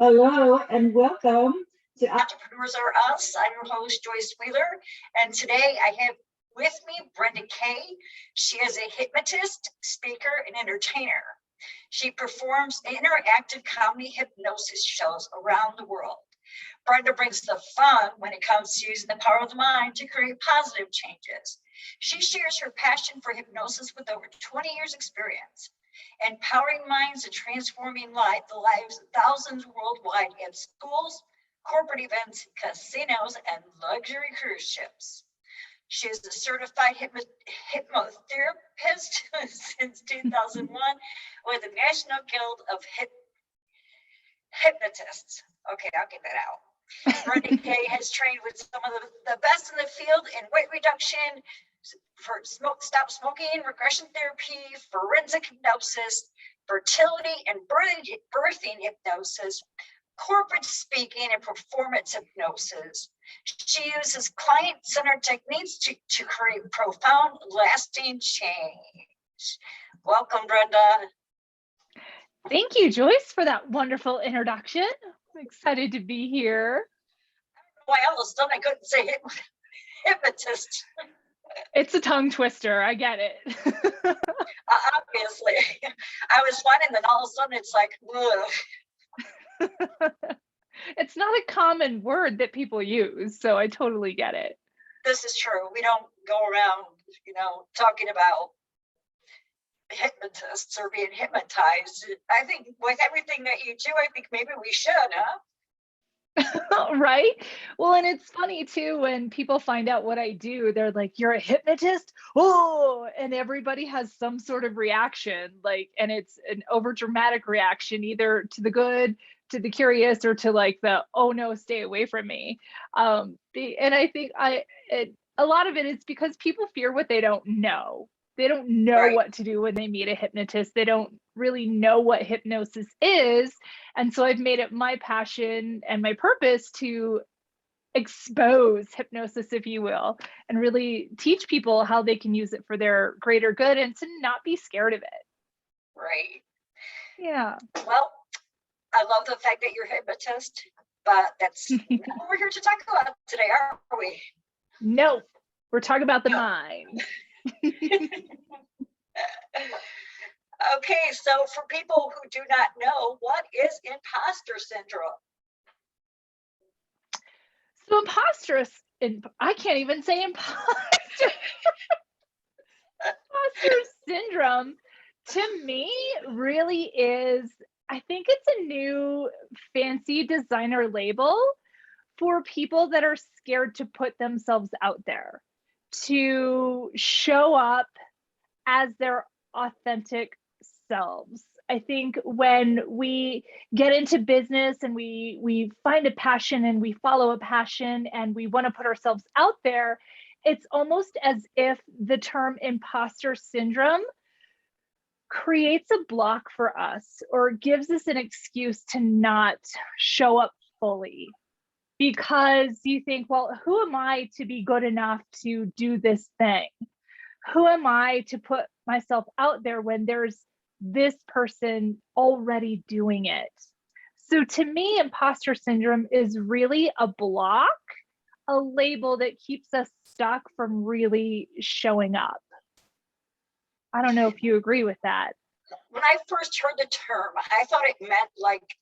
Hello and welcome to Entrepreneurs Are Us. I'm your host, Joyce Wheeler, and today I have with me Brenda Kay. She is a hypnotist, speaker, and entertainer. She performs interactive comedy hypnosis shows around the world. Brenda brings the fun when it comes to using the power of the mind to create positive changes. She shares her passion for hypnosis with over 20 years experience, empowering minds and transforming the lives of thousands worldwide at schools, corporate events, casinos, and luxury cruise ships. She is a certified hypnotherapist since 2001 with the National Guild of Hypnotists. Okay, I'll get that out. Brenda Kay has trained with some of the best in the field in weight reduction, for stop smoking, regression therapy, forensic hypnosis, fertility and birthing hypnosis, corporate speaking, and performance hypnosis. She uses client-centered techniques to create profound, lasting change. Welcome, Brenda. Thank you, Joyce, for that wonderful introduction. I'm excited to be here. Why all of a sudden I couldn't say hypnotist. It's a tongue twister. I get it. Obviously. I was fine, and then all of a sudden it's like, ugh. It's not a common word that people use, so I totally get it. This is true. We don't go around, talking about hypnotists or being hypnotized. I think with everything that you do, I think maybe we should, huh? Right? Well, and it's funny too, when people find out what I do, they're like, you're a hypnotist? Oh, and everybody has some sort of reaction, and it's an over dramatic reaction, either to the good, to the curious, or to the, oh no, stay away from me. And I think a lot of it is because people fear what they don't know. They don't know Right. what to do when they meet a hypnotist. They don't really know what hypnosis is. And so I've made it my passion and my purpose to expose hypnosis, if you will, and really teach people how they can use it for their greater good and to not be scared of it. Right. Yeah. Well, I love the fact that you're a hypnotist, but that's not what we're here to talk about today, are we? No, we're talking about the mind. Okay, so for people who do not know, what is imposter syndrome? So I can't even say imposter. Imposter syndrome to me really is, I think it's a new fancy designer label for people that are scared to put themselves out there, to show up as their authentic selves. I think when we get into business and we find a passion and we follow a passion and we want to put ourselves out there, it's almost as if the term imposter syndrome creates a block for us or gives us an excuse to not show up fully. Because you think, well, who am I to be good enough to do this thing? Who am I to put myself out there when there's this person already doing it? So to me, imposter syndrome is really a block, a label that keeps us stuck from really showing up. I don't know if you agree with that. When I first heard the term, I thought it meant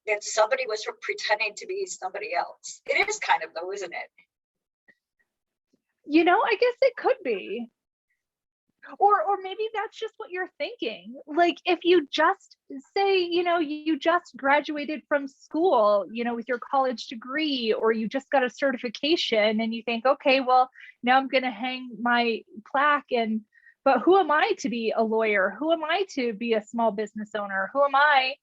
that somebody was pretending to be somebody else. It is kind of though, isn't it? I guess it could be. Or maybe that's just what you're thinking. If you just say, you just graduated from school, with your college degree, or you just got a certification and you think, okay, well, now I'm going to hang my plaque but who am I to be a lawyer? Who am I to be a small business owner? Who am I?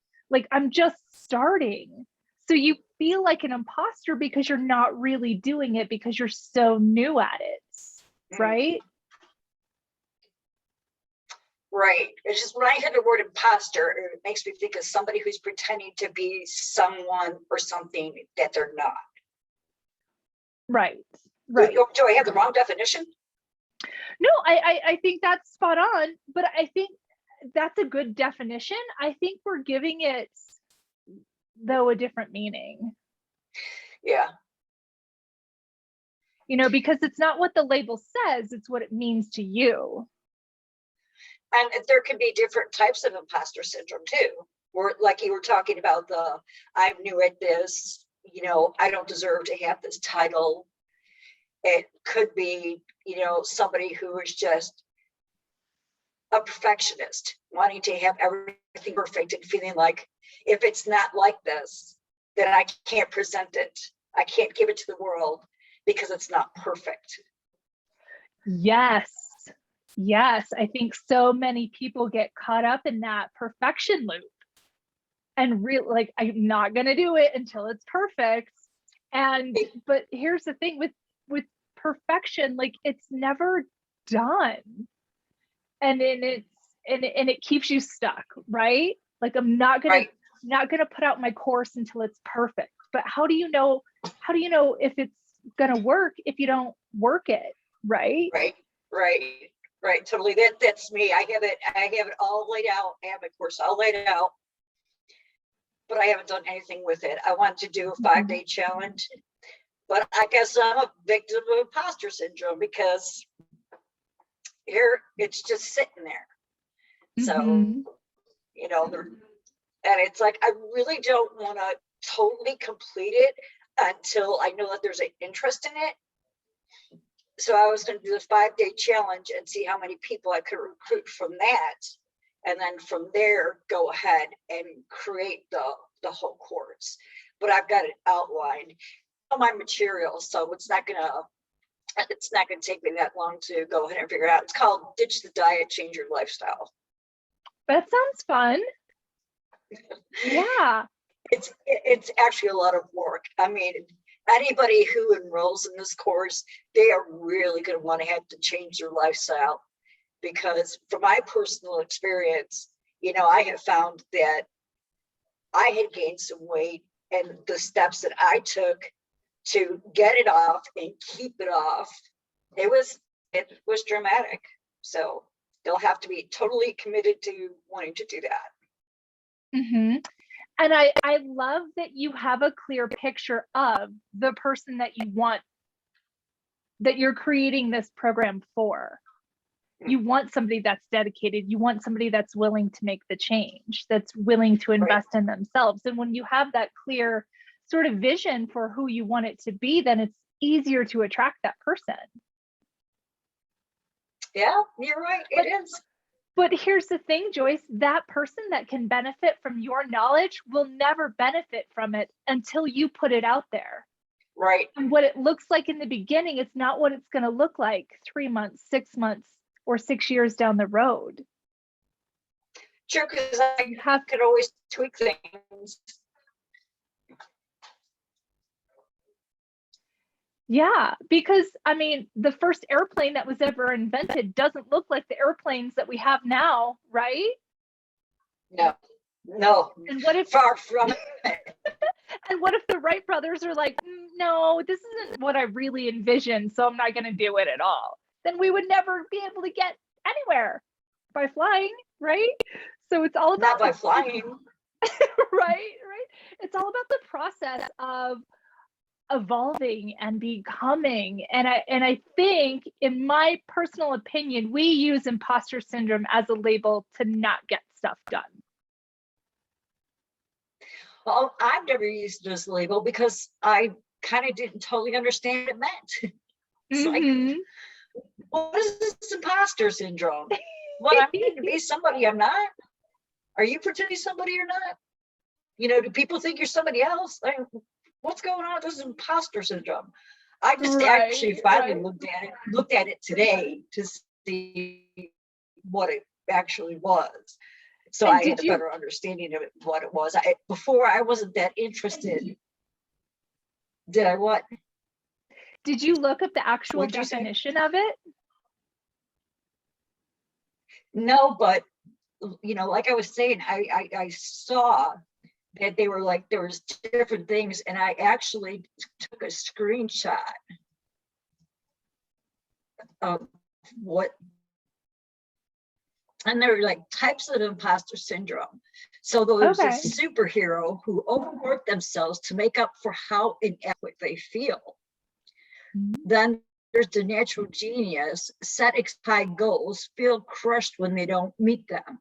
I'm just starting. So you feel like an imposter because you're not really doing it because you're so new at it, right? Right. It's just when I hear the word imposter, it makes me think of somebody who's pretending to be someone or something that they're not. Right. Do I have the wrong definition? No, I think that's spot on, but I think that's a good definition. I think we're giving it though a different meaning. Yeah. You know, because it's not what the label says, it's what it means to you. And there can be different types of imposter syndrome too. Or like you were talking about I'm new at this, you know, I don't deserve to have this title. It could be, you know, somebody who is just a perfectionist, wanting to have everything perfect and feeling like if it's not like this, then I can't present it. I can't give it to the world because it's not perfect. Yes. Yes. I think so many people get caught up in that perfection loop and really like, I'm not going to do it until it's perfect. And, but here's the thing with perfection, like it's never done. And then it keeps you stuck, right? Like I'm not going to put out my course until it's perfect. But how do you know if it's going to work if you don't work it, right? Right. Totally. That's me. I have it all laid out. I have my course all laid out, but I haven't done anything with it. I want to do a 5-day challenge, but I guess I'm a victim of imposter syndrome because here it's just sitting there. So, you know, and it's like, I really don't want to totally complete it until I know that there's an interest in it. So I was going to do this 5-day challenge and see how many people I could recruit from that. And then from there, go ahead and create the whole course. But I've got it outlined on my material. So it's not going to take me that long to go ahead and figure it out. It's called Ditch the Diet, Change Your Lifestyle. That sounds fun. Yeah. It's actually a lot of work. I mean, anybody who enrolls in this course, they are really going to want to have to change their lifestyle, because from my personal experience, you know, I have found that I had gained some weight, and the steps that I took to get it off and keep it off, it was dramatic. So they'll have to be totally committed to wanting to do that. And I love that you have a clear picture of the person that you want, that you're creating this program for. You want somebody that's dedicated. You want somebody that's willing to make the change, that's willing to invest in themselves. And when you have that clear sort of vision for who you want it to be, then it's easier to attract that person. Yeah, you're right. It is. But here's the thing, Joyce, that person that can benefit from your knowledge will never benefit from it until you put it out there. Right. And what it looks like in the beginning, it's not what it's going to look like 3 months, 6 months, or 6 years down the road. Sure, because I could always tweak things. Yeah, because I mean, the first airplane that was ever invented doesn't look like the airplanes that we have now, right? No. And what if far from it? And what if the Wright brothers are like, no, this isn't what I really envisioned, so I'm not going to do it at all? Then we would never be able to get anywhere by flying, right? So it's all about not by flying. right. It's all about the process of evolving and becoming. And I think, in my personal opinion, we use imposter syndrome as a label to not get stuff done. Well, I've never used this label because I kind of didn't totally understand what it meant. It's like, what is this imposter syndrome? What, I'm going to be somebody I'm not? Are you pretending somebody you're not? You know, do people think you're somebody else? Like, what's going on with this imposter syndrome? I just actually finally looked at it today to see what it actually was. So I had a better understanding of what it was. Before I wasn't that interested. Did I what? Did you look up the actual definition of it? No, but you know, like I was saying, I saw that they were like, there was different things, and I actually took a screenshot of what, and there were like types of imposter syndrome. So there's a Okay. superhero who overwork themselves to make up for how inadequate they feel. Then there's the natural genius, set high goals, feel crushed when they don't meet them.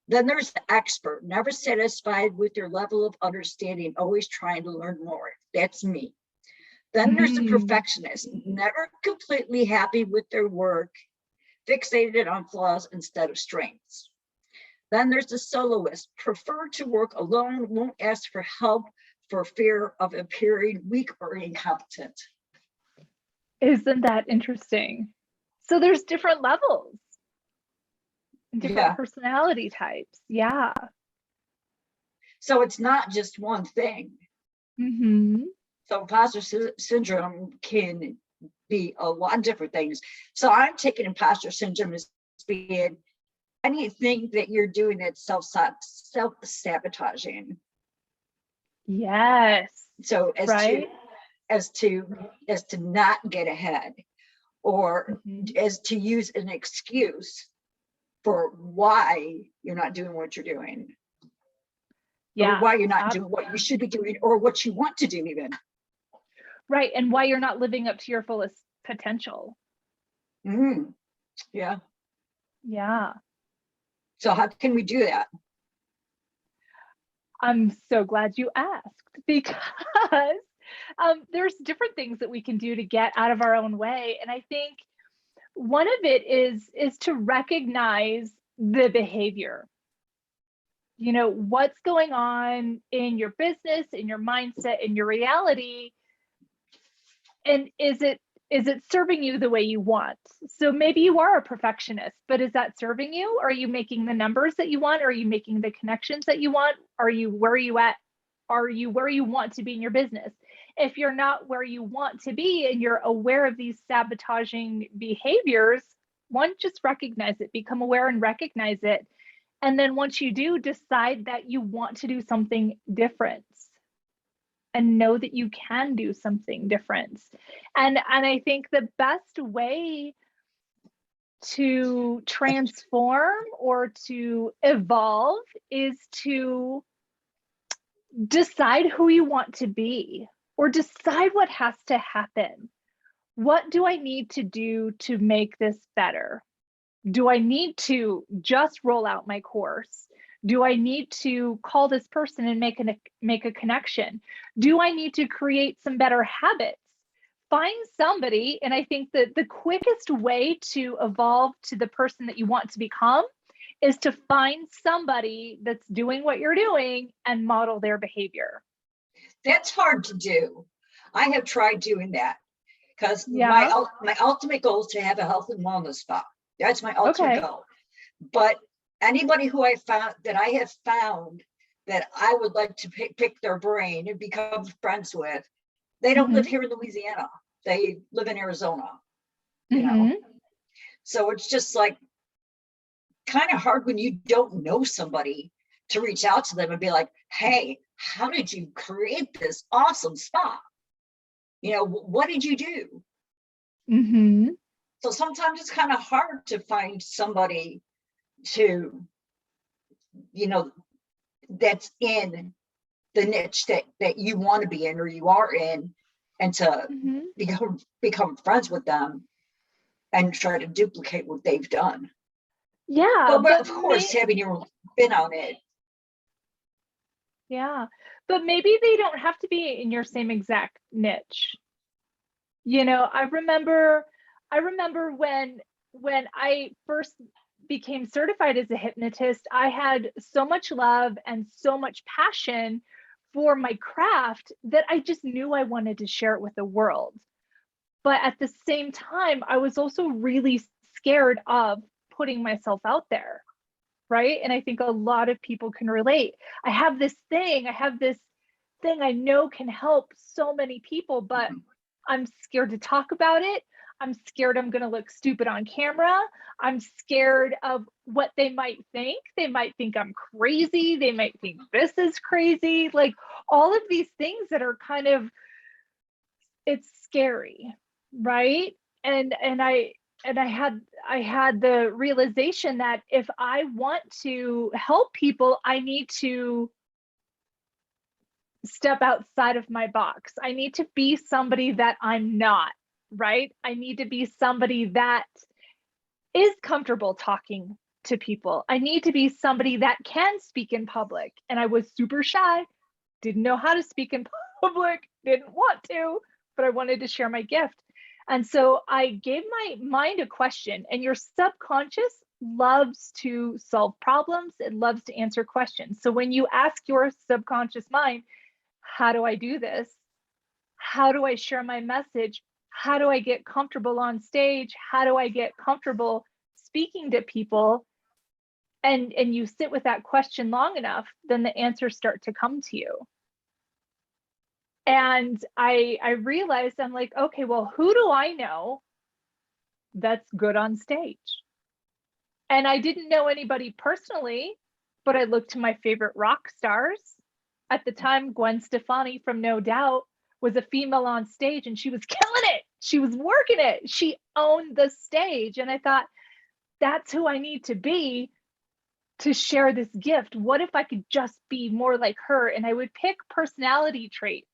Then there's the expert, never satisfied with their level of understanding, always trying to learn more. That's me. Then there's the perfectionist, never completely happy with their work, fixated on flaws instead of strengths. Then there's the soloist, prefer to work alone, won't ask for help for fear of appearing weak or incompetent. Isn't that interesting? So there's different levels, different personality types. Yeah. So it's not just one thing. So imposter syndrome can be a lot of different things. So I'm taking imposter syndrome as being anything that you're doing that's self-sabotaging. Yes. So as to not get ahead, or as to use an excuse for why you're not doing what you're doing. Or why you're not doing what you should be doing, or what you want to do even. Right, and why you're not living up to your fullest potential. Yeah. Yeah. So how can we do that? I'm so glad you asked, because there's different things that we can do to get out of our own way. And I think one of it is to recognize the behavior. You know, what's going on in your business, in your mindset, in your reality, and is it serving you the way you want? So maybe you are a perfectionist, but is that serving you? Are you making the numbers that you want? Are you making the connections that you want? Are you where you want to be in your business? If you're not where you want to be and you're aware of these sabotaging behaviors, one, just recognize it, become aware and recognize it. And then once you do, decide that you want to do something different, and know that you can do something different. And I think the best way to transform or to evolve is to decide who you want to be, or decide what has to happen. What do I need to do to make this better? Do I need to just roll out my course? Do I need to call this person and make a connection? Do I need to create some better habits? Find somebody, and I think that the quickest way to evolve to the person that you want to become is to find somebody that's doing what you're doing and model their behavior. That's hard to do. I have tried doing that, because my ultimate goal is to have a health and wellness spa. That's my ultimate goal. But anybody who I have found that I would like to pick their brain and become friends with, they don't live here in Louisiana. They live in Arizona, you know? So it's just like kind of hard when you don't know somebody to reach out to them and be like, hey, how did you create this awesome spa? You know, what did you do? So sometimes it's kind of hard to find somebody to, you know, that's in the niche that you want to be in, or you are in, and to become friends with them and try to duplicate what they've done. Yeah, but of course, having your spin on it. Yeah, but maybe they don't have to be in your same exact niche. You know, I remember when I first became certified as a hypnotist, I had so much love and so much passion for my craft that I just knew I wanted to share it with the world. But at the same time, I was also really scared of putting myself out there, right? And I think a lot of people can relate. I have this thing I know can help so many people, but I'm scared to talk about it. I'm scared I'm going to look stupid on camera. I'm scared of what they might think. They might think I'm crazy. They might think this is crazy. Like all of these things that are kind of, it's scary, right? And I had the realization that if I want to help people, I need to step outside of my box. I need to be somebody that I'm not, right? I need to be somebody that is comfortable talking to people. I need to be somebody that can speak in public. And I was super shy, didn't know how to speak in public, didn't want to, but I wanted to share my gift. And so I gave my mind a question, and your subconscious loves to solve problems. It loves to answer questions. So when you ask your subconscious mind, how do I do this? How do I share my message? How do I get comfortable on stage? How do I get comfortable speaking to people? And you sit with that question long enough, then the answers start to come to you. And I realized, I'm like, okay, well, who do I know that's good on stage? And I didn't know anybody personally, but I looked to my favorite rock stars. At the time, Gwen Stefani from No Doubt was a female on stage, and she was killing it. She was working it. She owned the stage. And I thought, that's who I need to be to share this gift. What if I could just be more like her? And I would pick personality traits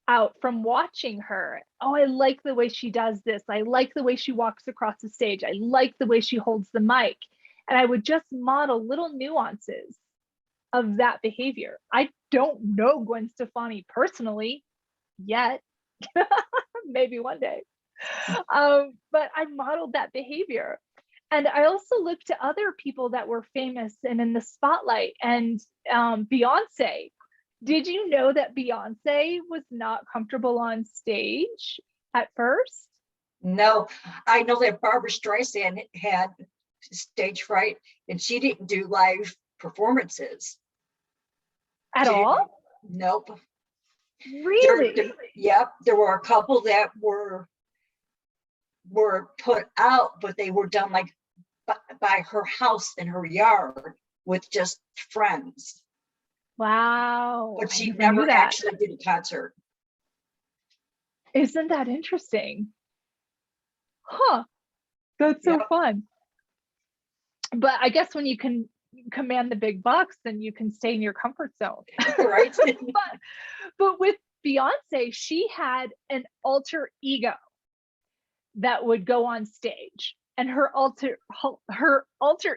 out from watching her. Oh, I like the way she does this. I like the way she walks across the stage. I like the way she holds the mic. And I would just model little nuances of that behavior. I don't know Gwen Stefani personally yet. Maybe one day. But I modeled that behavior. And I also looked to other people that were famous and in the spotlight. And Beyonce. Did you know that Beyonce was not comfortable on stage at first? No, I know that Barbara Streisand had stage fright, and she didn't do live performances. At all? Nope. Really? Yep. There were a couple that were put out, but they were done like by her house in her yard with just friends. Wow. But she never actually did a concert. Isn't that interesting? Huh. That's so fun. But I guess when you can command the big bucks, then you can stay in your comfort zone. Right. but with Beyonce, she had an alter ego that would go on stage. And her alter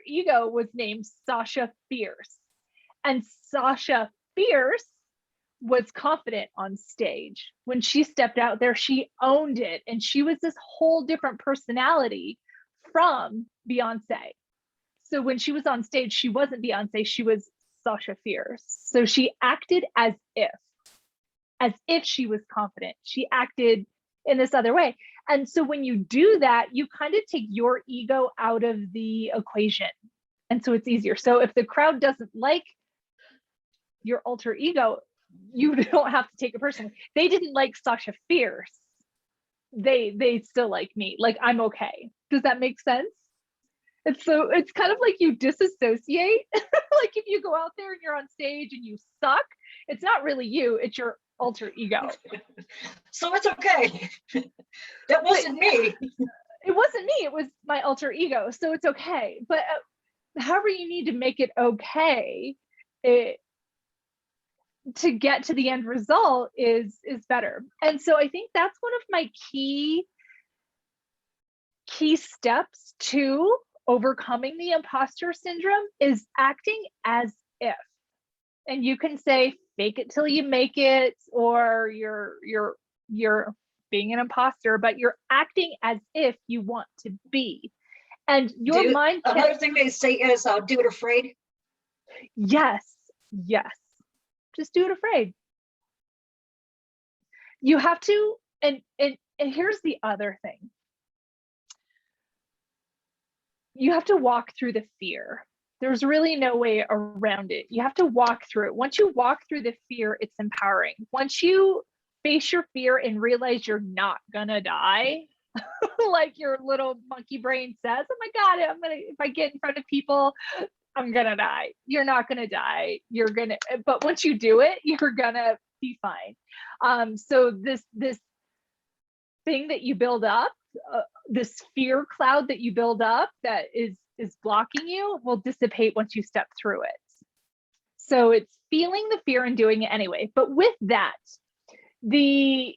ego was named Sasha Fierce. And Sasha Fierce was confident on stage. When she stepped out there, she owned it. And she was this whole different personality from Beyonce. So when she was on stage, she wasn't Beyonce, she was Sasha Fierce. So she acted as if she was confident. She acted in this other way. And so when you do that, you kind of take your ego out of the equation. And so it's easier. So if the crowd doesn't like your alter ego, you don't have to take it personally. They didn't like Sasha Fierce. They still like me. Like, I'm okay. Does that make sense? And so it's kind of like you disassociate. Like if you go out there and you're on stage and you suck, it's not really you, it's your alter ego. So it's okay. That wasn't me. It wasn't me, it was my alter ego. So it's okay. But however you need to make it okay, to get to the end result is better. And so I think that's one of my key steps to overcoming the imposter syndrome is acting as if. And you can say fake it till you make it, or you're being an imposter, but you're acting as if you want to be. And your mind can... Another thing they say is do it afraid. Yes. Just do it afraid. You have to, and here's the other thing. You have to walk through the fear. There's really no way around it. You have to walk through it. Once you walk through the fear, it's empowering. Once you face your fear and realize you're not gonna die, like your little monkey brain says, oh my God, if I get in front of people, I'm gonna die. You're not gonna die. But once you do it, you're gonna be fine. So this thing that you build up this fear cloud that you build up that is blocking you will dissipate once you step through it. So it's feeling the fear and doing it anyway. But with that, the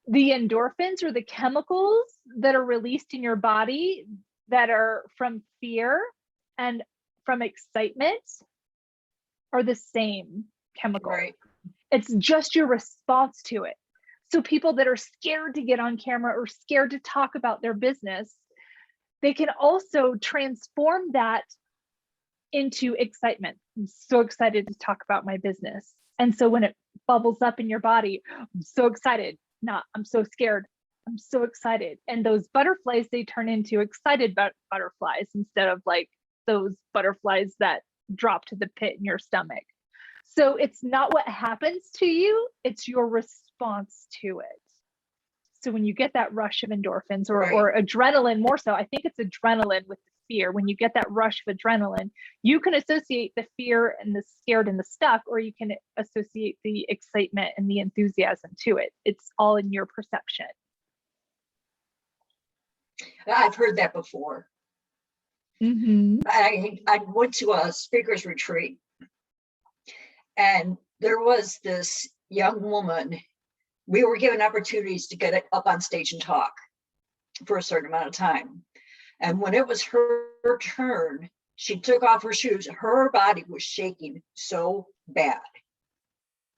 endorphins or the chemicals that are released in your body that are from fear and from excitement are the same chemical. Right. It's just your response to it. So people that are scared to get on camera or scared to talk about their business, they can also transform that into excitement. I'm so excited to talk about my business. And so when it bubbles up in your body, I'm so excited. Not, I'm so scared. I'm so excited. And those butterflies, they turn into excited butterflies instead of like those butterflies that drop to the pit in your stomach. So it's not what happens to you, it's your response to it. So when you get that rush of endorphins or adrenaline, more so, I think it's adrenaline with the fear. When you get that rush of adrenaline, you can associate the fear and the scared and the stuck, or you can associate the excitement and the enthusiasm to it. It's all in your perception. I've heard that before. Mm-hmm. I went to a speaker's retreat, and there was this young woman. We were given opportunities to get up on stage and talk for a certain amount of time. And when it was her turn, she took off her shoes. Her body was shaking so bad.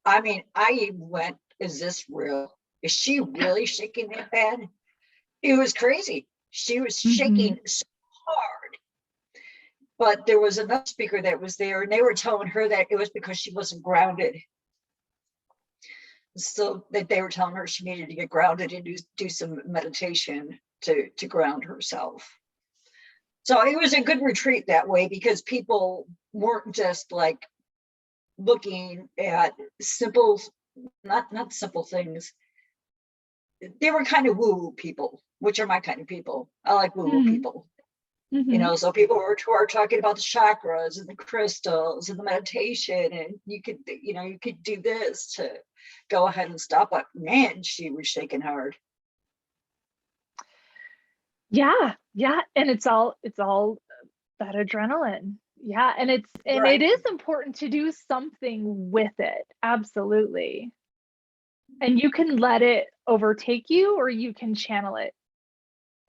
I mean, I even went, is this real? Is she really shaking that bad? It was crazy. She was shaking so hard. But there was another speaker that was there, and they were telling her that it was because she wasn't grounded. So that they were telling her she needed to get grounded and do some meditation to ground herself. So it was a good retreat that way, because people weren't just like looking at simple, not simple things. They were kind of woo-woo people, which are my kind of people. I like woo-woo people. You know, so people who are talking about the chakras and the crystals and the meditation, and you could do this to go ahead and stop. But man, she was shaking hard. Yeah. And it's all that adrenaline. Yeah. And Right. it is important to do something with it. Absolutely. And you can let it overtake you, or you can channel it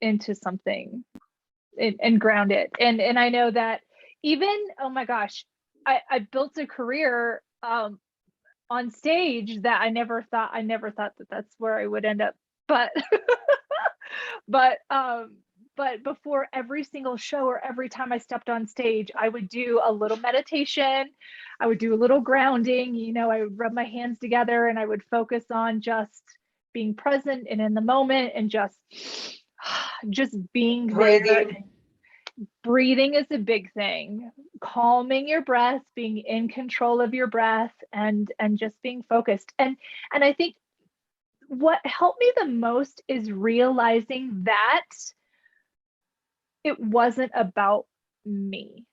into something and ground it. And I know that even, oh my gosh, I built a career on stage that I never thought that that's where I would end up. But but before every single show, or every time I stepped on stage, I would do a little meditation. I would do a little grounding. You know, I would rub my hands together and I would focus on just being present and in the moment, and just being there. Breathing is a big thing. Calming your breath, being in control of your breath, and just being focused. And I think what helped me the most is realizing that it wasn't about me,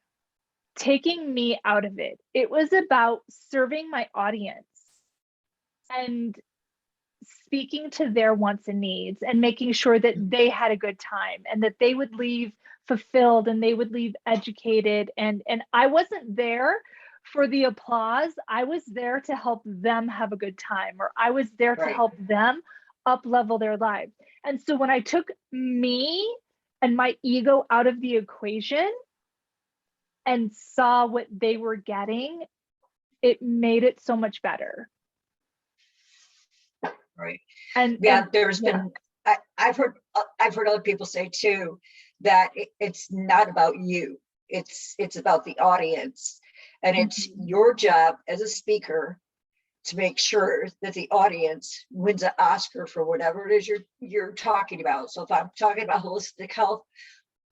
taking me out of it. It was about serving my audience and speaking to their wants and needs, and making sure that they had a good time, and that they would leave fulfilled, and they would leave educated. And I wasn't there for the applause. I was there to help them have a good time, or I was there to help them up level their lives. And so when I took me and my ego out of the equation and saw what they were getting, it made it so much better. Right. And there's been, I've heard other people say too, that it's not about you. It's about the audience. And it's your job as a speaker to make sure that the audience wins an Oscar for whatever it is you're talking about. So if I'm talking about holistic health,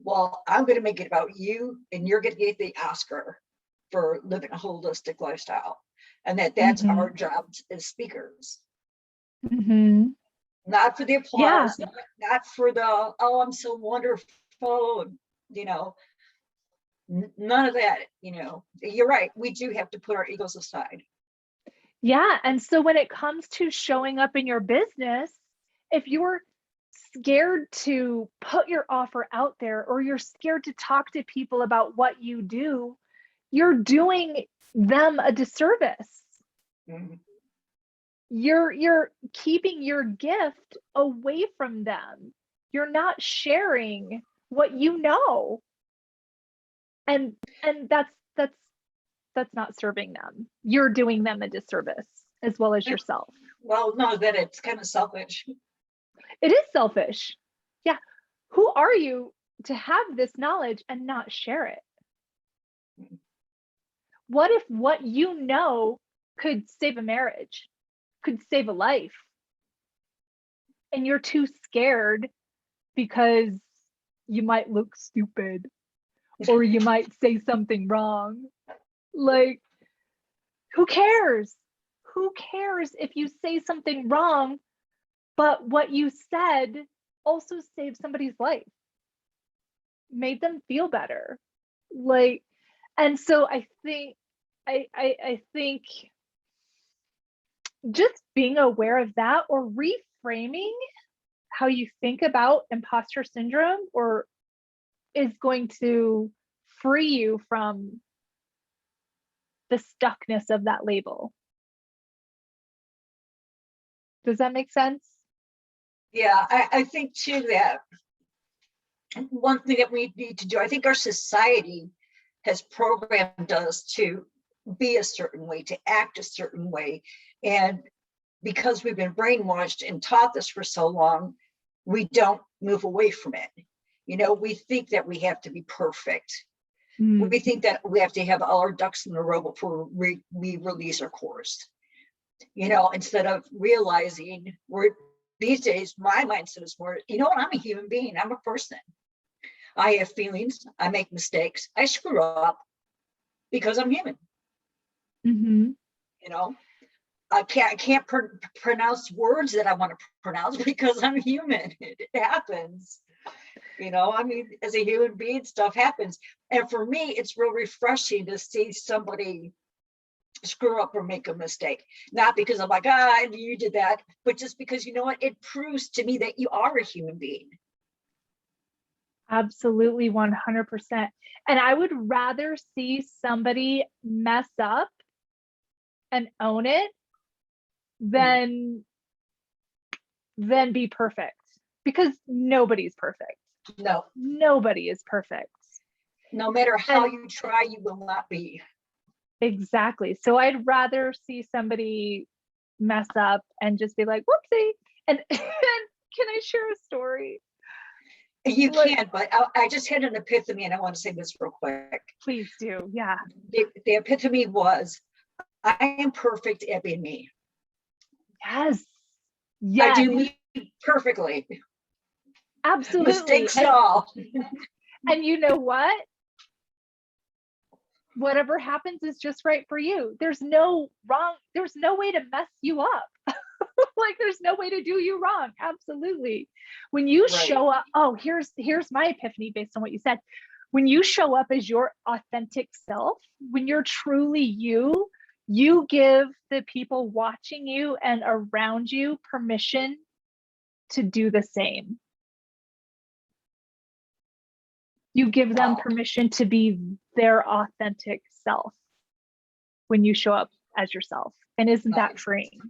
well, I'm going to make it about you, and you're going to get the Oscar for living a holistic lifestyle. And that's our job as speakers. Not for the applause, not for the, oh, I'm so wonderful, you know, none of that. You know, you're right, we do have to put our egos aside. Yeah. And so when it comes to showing up in your business, if you're scared to put your offer out there, or you're scared to talk to people about what you do, you're doing them a disservice. Mm-hmm. You're keeping your gift away from them. You're not sharing what you know. And that's not serving them. You're doing them a disservice as well as yourself. Well, no, that it's kind of selfish. It is selfish. Yeah. Who are you to have this knowledge and not share it? What if what you know could save a marriage, could save a life, and you're too scared because you might look stupid or you might say something wrong? Like, who cares? Who cares if you say something wrong, but what you said also saved somebody's life, made them feel better? Like, and so I think just being aware of that, or reframing how you think about imposter syndrome, or is going to free you from the stuckness of that label. Does that make sense? Yeah, I think too that one thing that we need to do, I think our society has programmed us to be a certain way, to act a certain way. And because we've been brainwashed and taught this for so long, we don't move away from it. You know, we think that we have to be perfect. We think that we have to have all our ducks in a row before we release our course. You know, instead of realizing these days, my mindset is more, you know what, I'm a human being, I'm a person. I have feelings, I make mistakes, I screw up because I'm human. Mm-hmm. You know, I can't pronounce words that I want to pronounce because I'm human. It happens. You know, I mean, as a human being, stuff happens. And for me, it's real refreshing to see somebody screw up or make a mistake. Not because I'm like, you did that, but just because, you know what, it proves to me that you are a human being. Absolutely, 100%. And I would rather see somebody mess up and own it than be perfect, because nobody's perfect. No. Nobody is perfect. No matter how you try, you will not be. Exactly. So I'd rather see somebody mess up and just be like, whoopsie. And can I share a story? You can, but I just had an epiphany, and I want to say this real quick. Please do. Yeah. The epiphany was, I am perfect at being me. Yes. Yes. I do me perfectly. Absolutely. Mistakes and all. And you know what? Whatever happens is just right for you. There's no way to mess you up. Like, there's no way to do you wrong. Absolutely. When you show up, here's my epiphany based on what you said. When you show up as your authentic self, when you're truly you give the people watching you and around you permission to do the same. You give them permission to be their authentic self when you show up as yourself. And isn't that freeing?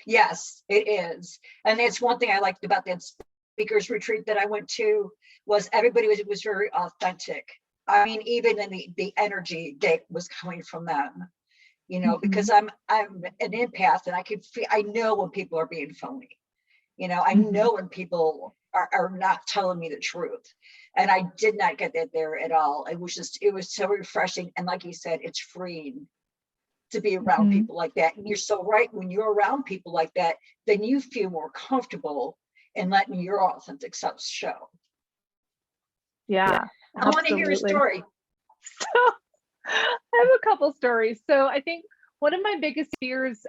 Yes, it is. And it's one thing I liked about that speakers retreat that I went to, was everybody was very authentic. I mean, even in the energy that was coming from them, you know, because I'm an empath, and I know when people are being phony. You know, I know when people are not telling me the truth. And I did not get that there at all. It was so refreshing. And like you said, it's freeing to be around people like that. And you're so right. When you're around people like that, then you feel more comfortable in letting your authentic self show. Yeah. I want to hear a story. So I have a couple stories. So I think one of my biggest fears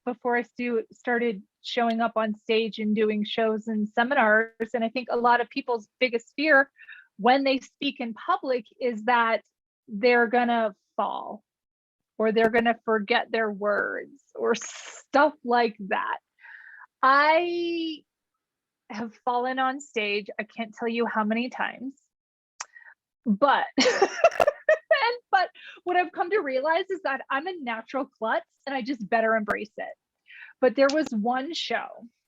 before I started showing up on stage and doing shows and seminars, and I think a lot of people's biggest fear when they speak in public is that they're gonna fall, or they're gonna forget their words, or stuff like that. I have fallen on stage. I can't tell you how many times, but but what I've come to realize is that I'm a natural klutz and I just better embrace it. But there was one show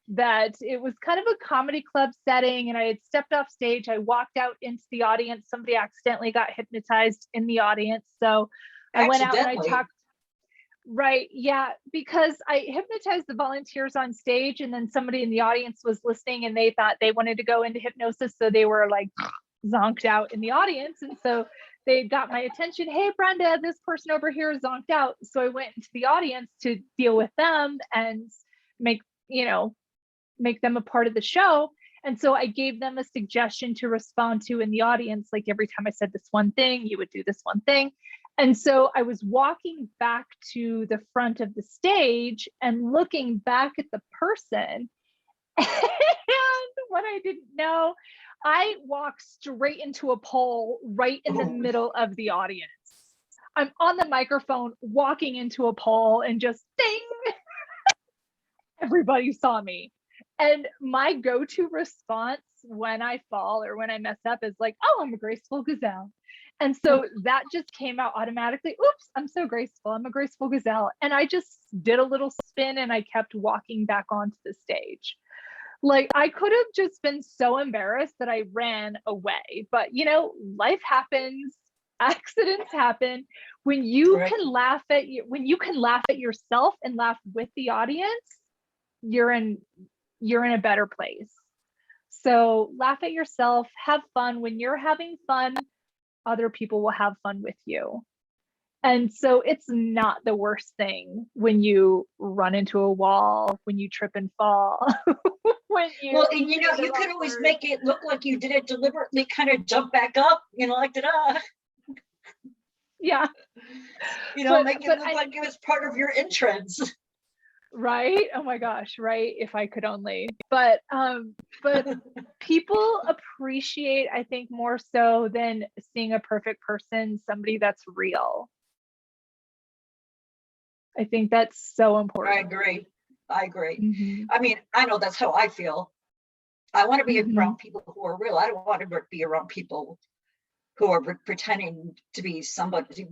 that it was kind of a comedy club setting, and I had stepped off stage. I walked out into the audience. Somebody accidentally got hypnotized in the audience. So I went out and I talked. Right. Yeah. Because I hypnotized the volunteers on stage, and then somebody in the audience was listening and they thought they wanted to go into hypnosis. So they were like zonked out in the audience. And so they got my attention. Hey, Brenda, this person over here is zonked out. So I went into the audience to deal with them and make them a part of the show. And so I gave them a suggestion to respond to in the audience. Like every time I said this one thing, you would do this one thing. And so I was walking back to the front of the stage and looking back at the person. And what I didn't know, I walked straight into a pole right in the middle of the audience. I'm on the microphone walking into a pole and just ding. Everybody saw me. And my go-to response when I fall or when I mess up is like, oh, I'm a graceful gazelle. And so that just came out automatically. Oops, I'm so graceful. I'm a graceful gazelle. And I just did a little spin and I kept walking back onto the stage. Like I could have just been so embarrassed that I ran away. But life happens, accidents happen. When you can laugh at yourself and laugh with the audience, you're in a better place. So laugh at yourself, have fun. When you're having fun, other people will have fun with you. And so it's not the worst thing when you run into a wall, when you trip and fall. You could always make it look like you did it deliberately, kind of jump back up, like ta-da. Yeah. Make it look like it was part of your entrance. Right? Oh my gosh, right? If I could only. But people appreciate, I think, more so than seeing a perfect person, somebody that's real. I think that's so important. I agree. Mm-hmm. I mean, I know that's how I feel. I want to be around people who are real. I don't want to be around people who are pretending to be somebody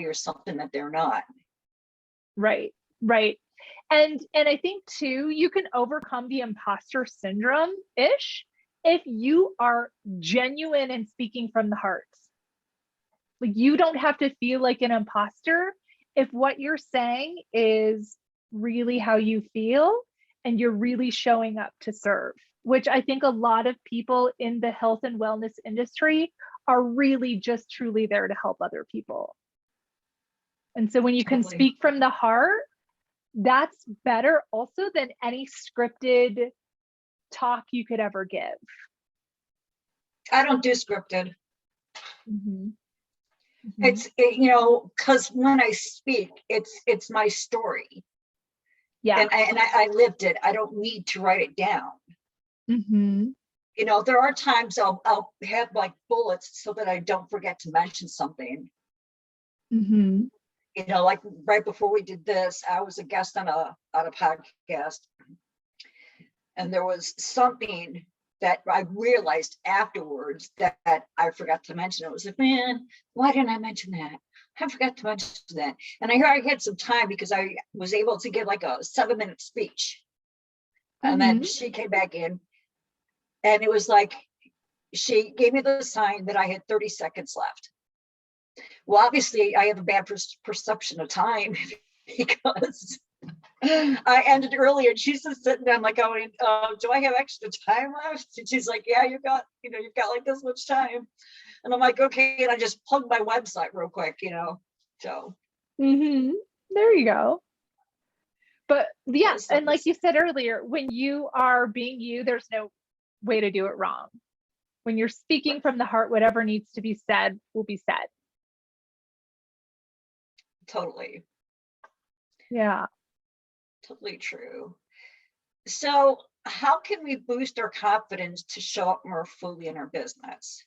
or something that they're not. Right. And I think too, you can overcome the imposter syndrome-ish if you are genuine and speaking from the heart. Like you don't have to feel like an imposter if what you're saying is really how you feel and you're really showing up to serve, which I think a lot of people in the health and wellness industry are really just truly there to help other people. And so when you can speak from the heart, that's better also than any scripted talk you could ever give. I don't do scripted. Mm-hmm. Mm-hmm. It's because when I speak, it's my story. Yeah. And I lived it. I don't need to write it down. Mm-hmm. There are times I'll have like bullets so that I don't forget to mention something. Mm-hmm. Like right before we did this, I was a guest on a podcast, and there was something that I realized afterwards that I forgot to mention. It was like, man, why didn't I mention that? I forgot to mention that. And I had some time because I was able to give like a 7-minute speech. And then she came back in, and it was like, she gave me the sign that I had 30 seconds left. Well, obviously I have a bad perception of time because I ended earlier, and she's just sitting there. I'm like, oh, do I have extra time left? And she's like, yeah, you've got like this much time. And I'm like, okay. And I just plugged my website real quick, so. There you go. But yes, and like you said earlier, when you are being you, there's no way to do it wrong. When you're speaking from the heart, whatever needs to be said will be said. Totally. Yeah. Totally true. So how can we boost our confidence to show up more fully in our business?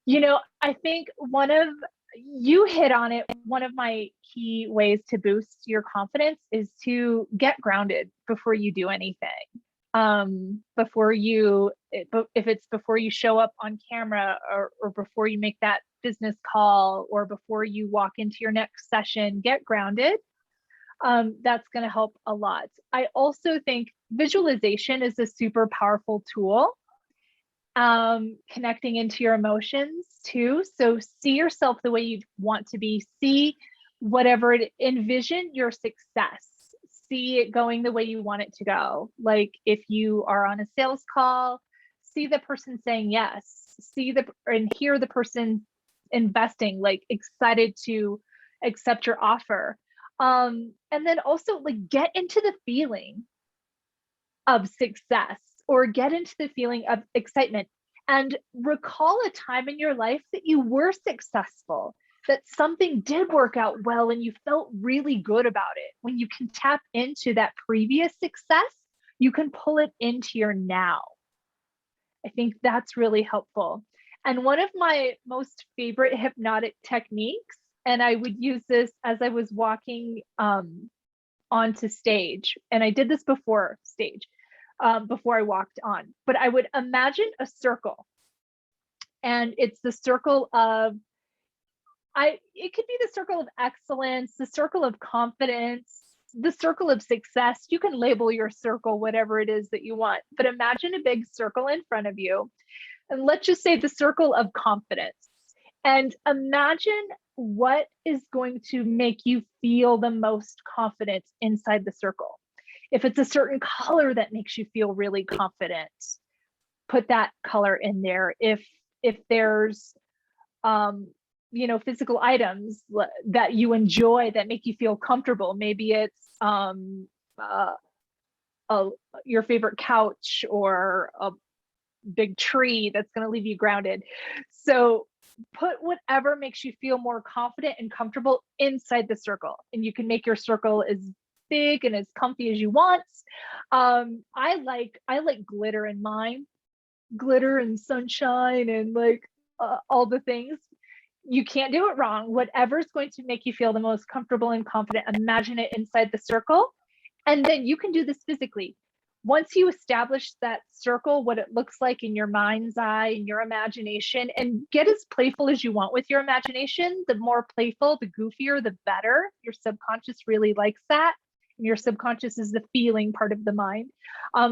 I think you hit on it. One of my key ways to boost your confidence is to get grounded before you do anything. before you, if it's before you show up on camera, or before you make that business call, or before you walk into your next session, get grounded. That's going to help a lot. I also think visualization is a super powerful tool. Connecting into your emotions too. So see yourself the way you want to be, see whatever it, envision your success, see it going the way you want it to go. Like if you are on a sales call, see the person saying yes, see the, and hear the person investing, like excited to accept your offer. And then also like get into the feeling of success, or get into the feeling of excitement, and recall a time in your life that you were successful, that something did work out well and you felt really good about it. When you can tap into that previous success, you can pull it into your now. I think that's really helpful. And one of my most favorite hypnotic techniques, and I would use this as I was walking onto stage, and I did this before stage, before I walked on, but I would imagine a circle, and it's the circle of, it could be the circle of excellence, the circle of confidence, the circle of success. You can label your circle whatever it is that you want, but imagine a big circle in front of you, and let's just say the circle of confidence, and imagine what is going to make you feel the most confident inside the circle. If it's a certain color that makes you feel really confident, put that color in there. If there's physical items that you enjoy that make you feel comfortable, maybe it's your favorite couch, or a big tree that's going to leave you grounded. So put whatever makes you feel more confident and comfortable inside the circle, and you can make your circle as big and as comfy as you want. I like glitter in mine, glitter and sunshine, and like all the things. You can't do it wrong. Whatever's going to make you feel the most comfortable and confident, imagine it inside the circle. And then you can do this physically. Once you establish that circle, what it looks like in your mind's eye, in your imagination, and get as playful as you want with your imagination. The more playful, the goofier, the better. Your subconscious really likes that. And your subconscious is the feeling part of the mind.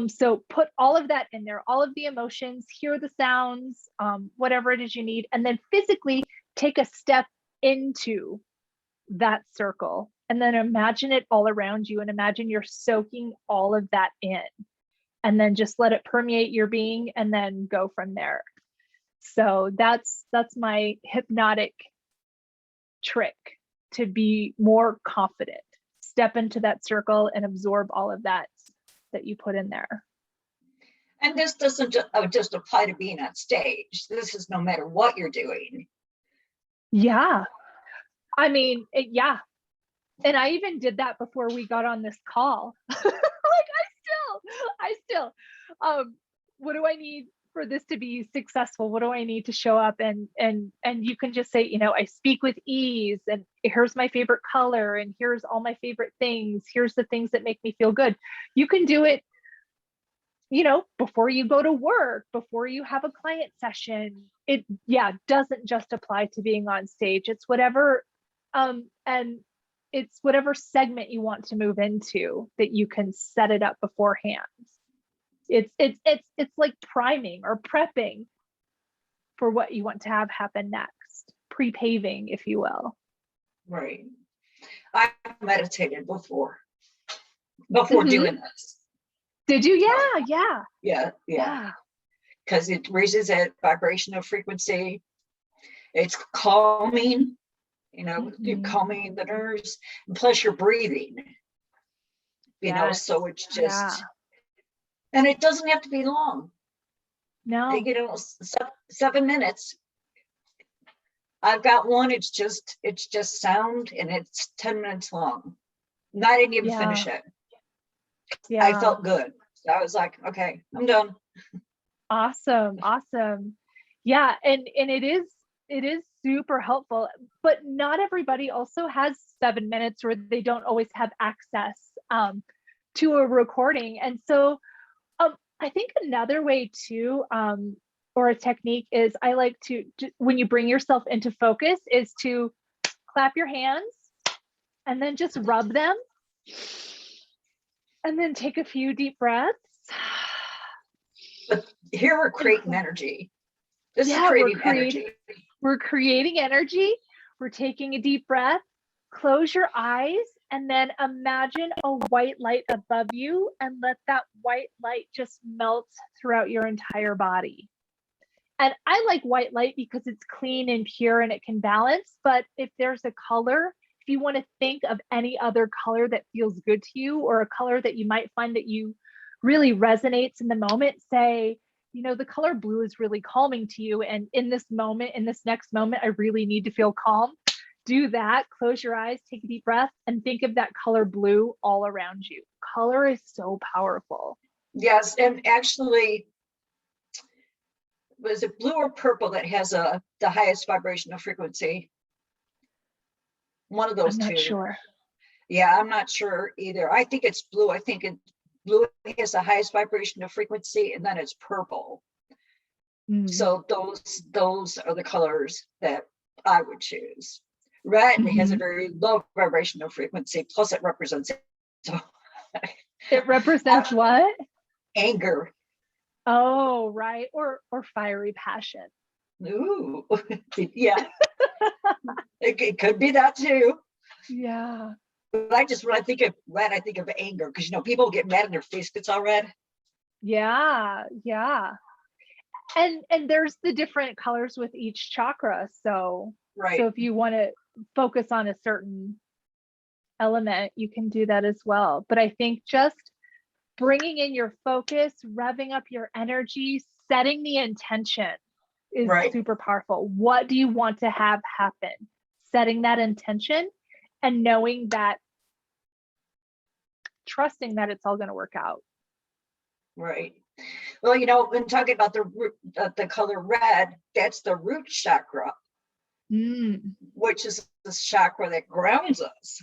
So put all of that in there, all of the emotions, hear the sounds, whatever it is you need, and then physically take a step into that circle, and then imagine it all around you, and imagine you're soaking all of that in, and then just let it permeate your being, and then go from there. So that's my hypnotic trick to be more confident. Step into that circle and absorb all of that you put in there. And this doesn't just apply to being on stage. This is no matter what you're doing. Yeah. I mean, yeah. And I even did that before we got on this call. Like I still, what do I need for this to be successful? What do I need to show up? And you can just say, I speak with ease, and here's my favorite color, and here's all my favorite things. Here's the things that make me feel good. You can do it, before you go to work, before you have a client session. It doesn't just apply to being on stage. It's whatever, and it's whatever segment you want to move into, that you can set it up beforehand. It's like priming or prepping for what you want to have happen next, pre-paving, if you will. Right. I meditated before doing this. Did you? Yeah. Because it raises that vibrational frequency. It's calming, you're calming the nerves, and plus you're breathing, so it's just, and it doesn't have to be long. No. 7 minutes. I've got one, it's just sound, and it's 10 minutes long. And I didn't even finish it. Yeah. I felt good. So I was like, okay, I'm done. Awesome. Yeah. And it is super helpful, but not everybody also has 7 minutes, or they don't always have access to a recording. And so I think another way too, or a technique is I like to, when you bring yourself into focus, is to clap your hands and then just rub them. And then take a few deep breaths. But here we're creating energy. This is creating energy. We're creating energy. We're taking a deep breath. Close your eyes and then imagine a white light above you and let that white light just melt throughout your entire body. And I like white light because it's clean and pure and it can balance. But if there's a color, if you want to think of any other color that feels good to you, or a color that you might find that you really resonates in the moment, say, you know, the color blue is really calming to you. And in this moment, in this next moment, I really need to feel calm. Do that. Close your eyes, take a deep breath, and think of that color blue all around you. Color is so powerful. Yes. And actually, was it blue or purple that has the highest vibrational frequency? One of those two. I'm not sure. Yeah, I'm not sure either. I think it's blue. I think blue has the highest vibrational frequency, and then it's purple. So those are the colors that I would choose. Red has a very low vibrational frequency, plus it represents it. So it represents what? Anger. Oh, right. Or fiery passion. Ooh, yeah. It could be that too. Yeah. But when I think of red, I think of anger, because you know people get mad and their face gets all red. Yeah, yeah. And there's the different colors with each chakra. So right. So if you want to focus on a certain element, you can do that as well. But I think just bringing in your focus, revving up your energy, setting the intention is super powerful. What do you want to have happen? Setting that intention and knowing that, trusting that it's all going to work out. Right. Well, you know, when talking about the color red, that's the root chakra, which is the chakra that grounds us.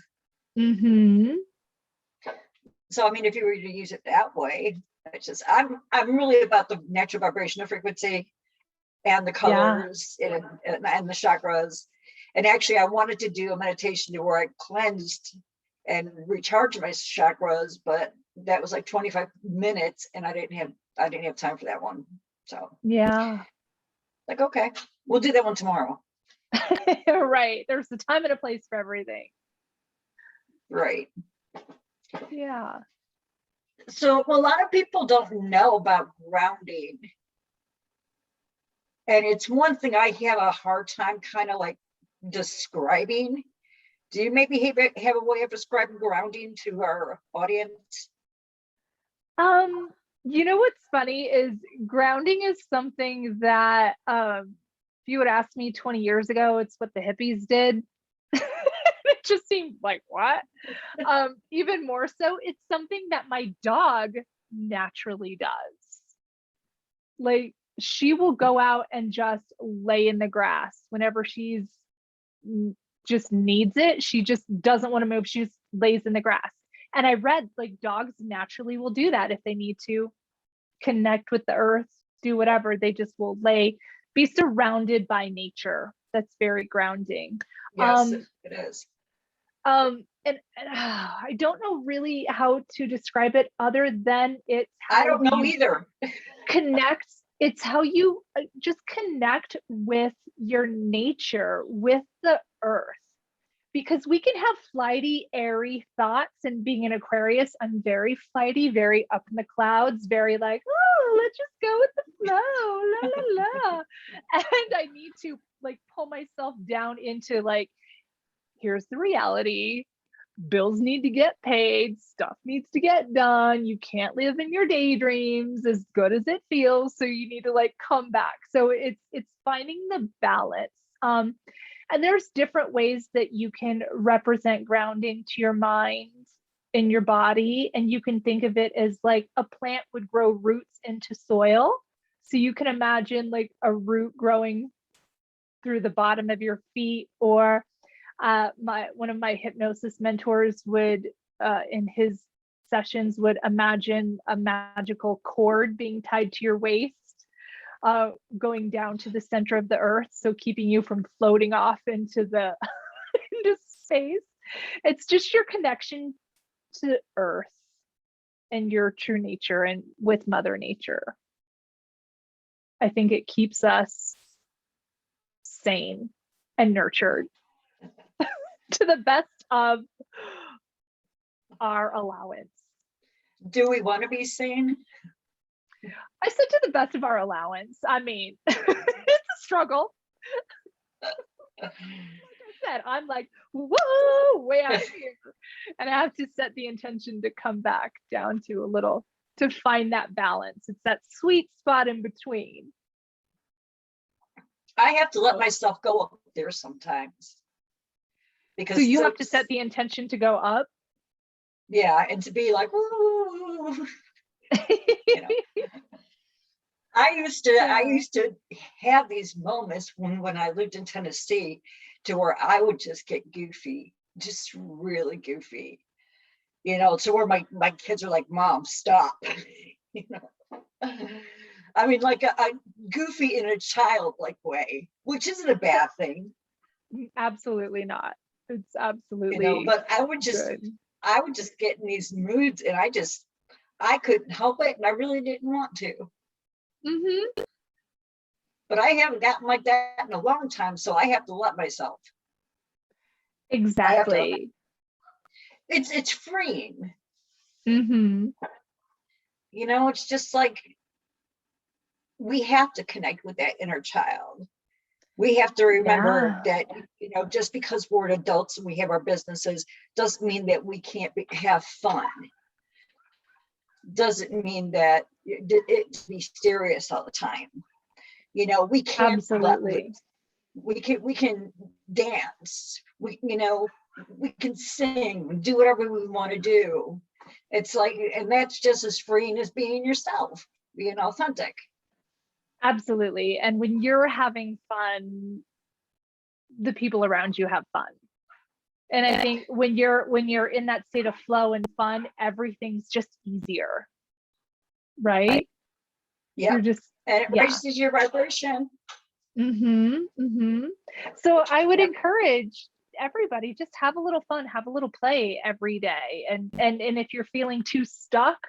So, I mean, if you were to use it that way, it's just, I'm really about the natural vibrational frequency and the colors and the chakras. And actually, I wanted to do a meditation where I cleansed and recharged my chakras, but that was like 25 minutes, and I didn't have time for that one. So yeah, like, okay, we'll do that one tomorrow. Right. There's a time and a place for everything. Right. Yeah. So a lot of people don't know about grounding. And it's one thing I have a hard time kind of like describing. Do you maybe have a way of describing grounding to our audience? You know what's funny is grounding is something that if you would ask me 20 years ago, it's what the hippies did. It just seemed like, what? Even more so, it's something that my dog naturally does. Like, she will go out and just lay in the grass whenever she's just needs it. She just doesn't want to move. She just lays in the grass. And I read like dogs naturally will do that if they need to connect with the earth, do whatever. They just will be surrounded by nature. That's very grounding. Yes, it is. And I don't know really how to describe it other than it's how I don't know either. Connect. It's how you just connect with your nature, with the earth. Because we can have flighty, airy thoughts, and being an Aquarius, I'm very flighty, very up in the clouds, very like, oh, let's just go with the flow, la la la. And I need to like pull myself down into like, here's the reality. Bills need to get paid, stuff needs to get done. You can't live in your daydreams as good as it feels. So you need to like come back. So it's finding the balance. And there's different ways that you can represent grounding to your mind in your body. And you can think of it as like a plant would grow roots into soil. So you can imagine like a root growing through the bottom of your feet, or one of my hypnosis mentors would in his sessions would imagine a magical cord being tied to your waist, going down to the center of the earth, so keeping you from floating off into the into space. It's just your connection to earth and your true nature and with Mother Nature. I think it keeps us sane and nurtured to the best of our allowance. Do we want to be sane? I said to the best of our allowance. I mean, it's a struggle. Like I said, I'm like, whoa, way out here. And I have to set the intention to come back down to a little, to find that balance. It's that sweet spot in between. I have to let myself go up there sometimes. Because so you have to set the intention to go up? Yeah, and to be like, woo. You know. I used to have these moments when I lived in Tennessee, to where I would just get goofy, just really goofy, you know, to where my kids are like, Mom, stop. You know, I mean, like a goofy in a childlike way, which isn't a bad thing. Absolutely not. It's absolutely, you know, but I would just get in these moods, and I couldn't help it, and I really didn't want to. Mm-hmm. But I haven't gotten like that in a long time, so I have to let myself. Exactly. It's freeing. Mm-hmm. You know, it's just like we have to connect with that inner child. We have to remember that, you know, just because we're adults and we have our businesses doesn't mean that we can't have fun. Doesn't mean that it be serious all the time. You know, we can't. Absolutely. We can dance. You know, we can sing, do whatever we want to do. It's like, and that's just as freeing as being yourself, being authentic. Absolutely. And when you're having fun, the people around you have fun. And I think when you're in that state of flow and fun, everything's just easier. Right? Yeah. You're just, and it raises your vibration. Mm-hmm. Mm-hmm. So I would encourage everybody, just have a little fun, have a little play every day. And if you're feeling too stuck,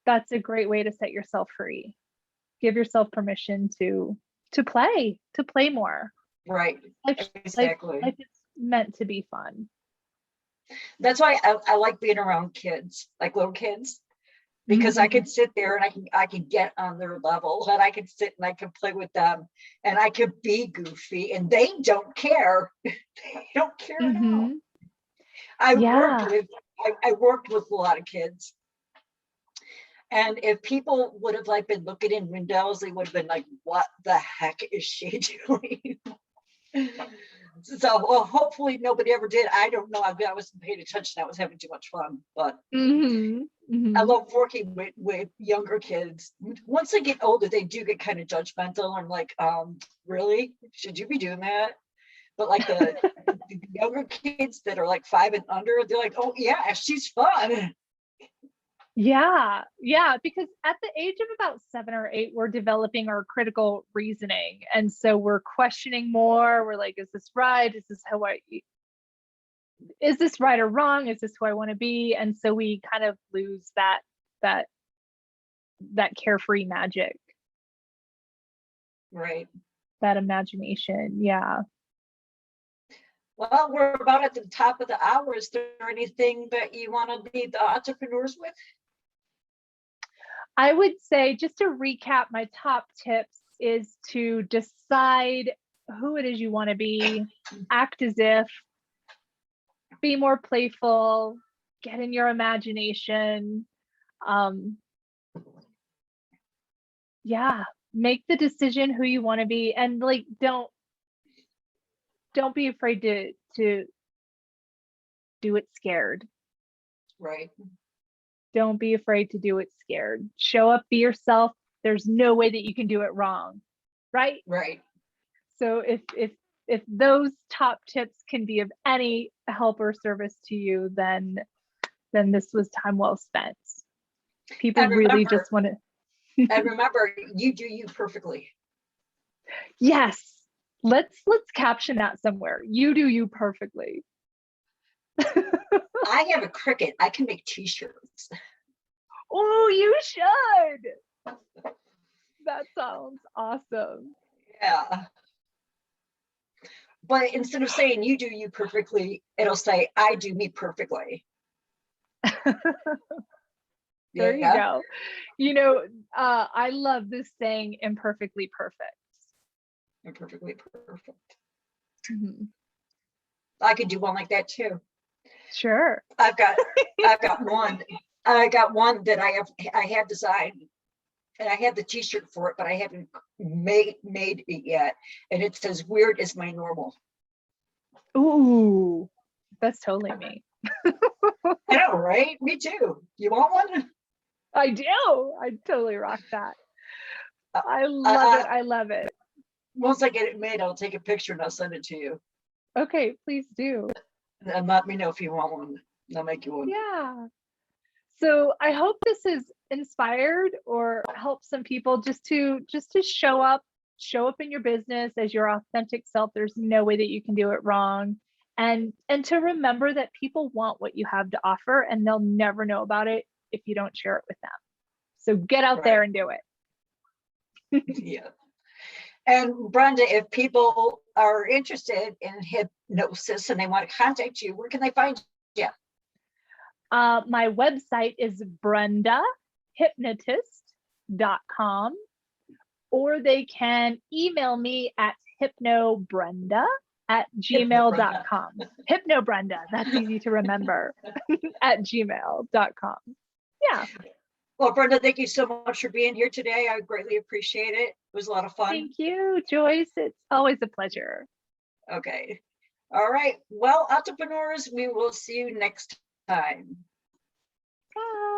that's a great way to set yourself free. Give yourself permission to play more. Right. Exactly. Life is meant to be fun. That's why I like being around kids, like little kids, because I could sit there and I can get on their level, and I can sit and I can play with them, and I could be goofy, and they don't care. They don't care at all. I worked with a lot of kids. And if people would have like been looking in windows, they would have been like, what the heck is she doing? So, well, hopefully nobody ever did. I don't know. I wasn't paying attention. I was having too much fun. But I love working with younger kids. Once they get older, they do get kind of judgmental. I'm like, really? Should you be doing that? But like the younger kids that are like 5 and under, they're like, oh yeah, she's fun. Yeah, because at the age of about 7 or 8, we're developing our critical reasoning. And so we're questioning more. We're like, is this right? Is this right or wrong? Is this who I want to be? And so we kind of lose that carefree magic. Right. That imagination. Yeah. Well, we're about at the top of the hour. Is there anything that you want to leave the entrepreneurs with? I would say, just to recap, my top tips is to decide who it is you want to be, act as if, be more playful, get in your imagination. Make the decision who you want to be, and like, don't be afraid to do it scared. Right. Don't be afraid to do it scared. Show up, be yourself. There's no way that you can do it wrong. Right? Right. So if those top tips can be of any help or service to you, then then this was time well spent. People And really remember- just want to. And remember, you do you perfectly. Yes. Let's caption that somewhere. You do you perfectly. I have a Cricut. I can make t-shirts. Oh, you should. That sounds awesome. Yeah. But instead of saying you do you perfectly, it'll say I do me perfectly. There you go. You know, I love this saying, imperfectly perfect. You're perfectly perfect. Mhm. I could do one like that too. Sure. I've got one. I got one that I have designed, and I have the t-shirt for it, but I haven't made it yet. And it says weird is my normal. Ooh, that's totally me. I know, right? Me too. You want one? I do. I totally rock that. I love it. I love it. Once I get it made, I'll take a picture and I'll send it to you. Okay, please do. And let me know if you want one. I'll make you one. Yeah. So I hope this is inspired or helped some people just to show up in your business as your authentic self. There's no way that you can do it wrong. And to remember that people want what you have to offer, and they'll never know about it if you don't share it with them. So get out there and do it. Yeah. And Brenda, if people are interested in hypnosis and they want to contact you, where can they find you? My website is brendahypnotist.com, or they can email me at hypnobrenda@gmail.com. Hypnobrenda, that's easy to remember, @gmail.com. Yeah. Well, Brenda, thank you so much for being here today. I greatly appreciate it. It was a lot of fun. Thank you, Joyce. It's always a pleasure. Okay. All right. Well, entrepreneurs, we will see you next time. Bye.